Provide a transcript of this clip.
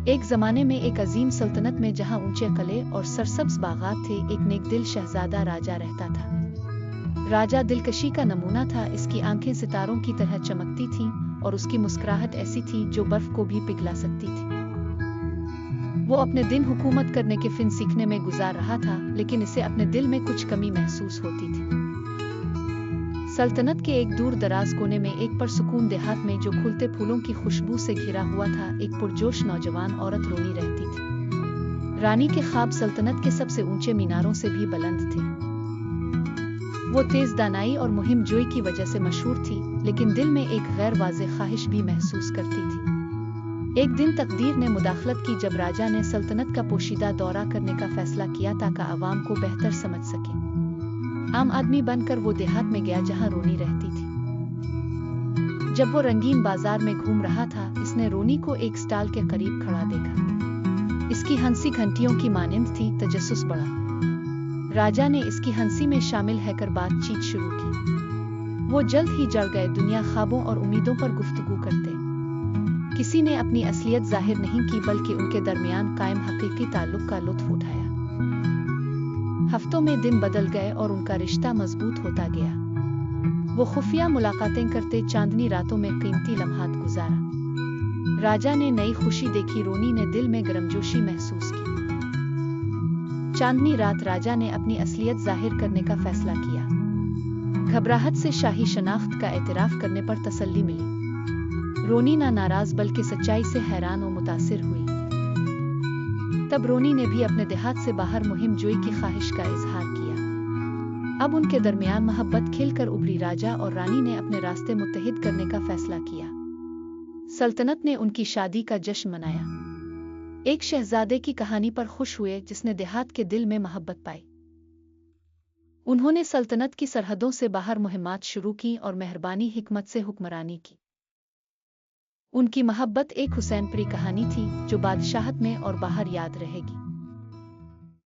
एक ज़माने में एक अजीम सल्तनत में जहां ऊंचे किले और सरसब्ज बागात थे, एक नेक दिल शहजादा राजा रहता था। राजा दिलकशी का नमूना था। इसकी आंखें सितारों की तरह चमकती थीं और उसकी मुस्कुराहट ऐसी थी जो बर्फ को भी पिघला सकती थी। वो अपने दिन हुकूमत करने के फिन सीखने में गुजार रहा था, लेकिन इसे अपने दिल में कुछ कमी महसूस होती थी। सल्तनत के एक दूर दराज कोने में एक परसुकून देहात में जो खुलते फूलों की खुशबू से घिरा हुआ था, एक पुरजोश नौजवान औरत रोनी रहती थी। रानी के ख्वाब सल्तनत के सबसे ऊंचे मीनारों से भी बुलंद थे। वो तेज दानाई और मुहिम जोई की वजह से मशहूर थी, लेकिन दिल में एक गैर वाज़ेह ख्वाहिश भी महसूस करती थी। एक दिन तकदीर ने मुदाखलत की जब राजा ने सल्तनत का पोशीदा दौरा करने का फैसला किया ताकि आवाम को बेहतर समझ सके। आम आदमी बनकर वो देहात में गया जहां रोनी रहती थी। जब वो रंगीन बाजार में घूम रहा था, इसने रोनी को एक स्टॉल के करीब खड़ा देखा। इसकी हंसी घंटियों की मानिंद थी। तजस्सुस बढ़ा। राजा ने इसकी हंसी में शामिल होकर बातचीत शुरू की। वो जल्द ही जड़ गए। दुनिया ख्वाबों और उम्मीदों पर गुफ्तगू करते। किसी ने अपनी असलियत जाहिर नहीं की, बल्कि उनके दरमियान कायम हकीकी ताल्लुक का लुत्फ उठाया। हफ्तों में दिन बदल गए और उनका रिश्ता मजबूत होता गया। वो खुफिया मुलाकातें करते, चांदनी रातों में कीमती लम्हात गुजारा। राजा ने नई खुशी देखी। रोनी ने दिल में गर्मजोशी महसूस की। चांदनी रात राजा ने अपनी असलियत जाहिर करने का फैसला किया। घबराहट से शाही शनाख्त का एतराफ करने पर तसल्ली मिली। रोनी ना नाराज बल्कि सच्चाई से हैरान और मुतासिर हुई। तब रोनी ने भी अपने देहात से बाहर मुहिम जोई की ख्वाहिश का इजहार किया। अब उनके दरमियान मोहब्बत खिलकर उभरी। राजा और रानी ने अपने रास्ते मुत्तहिद करने का फैसला किया। सल्तनत ने उनकी शादी का जश्न मनाया। एक शहजादे की कहानी पर खुश हुए जिसने देहात के दिल में मोहब्बत पाई। उन्होंने सल्तनत की सरहदों से बाहर मुहिमात शुरू की और मेहरबानी हिकमत से हुक्मरानी की। उनकी मोहब्बत एक हुसैनपुरी कहानी थी जो बादशाहत में और बाहर याद रहेगी।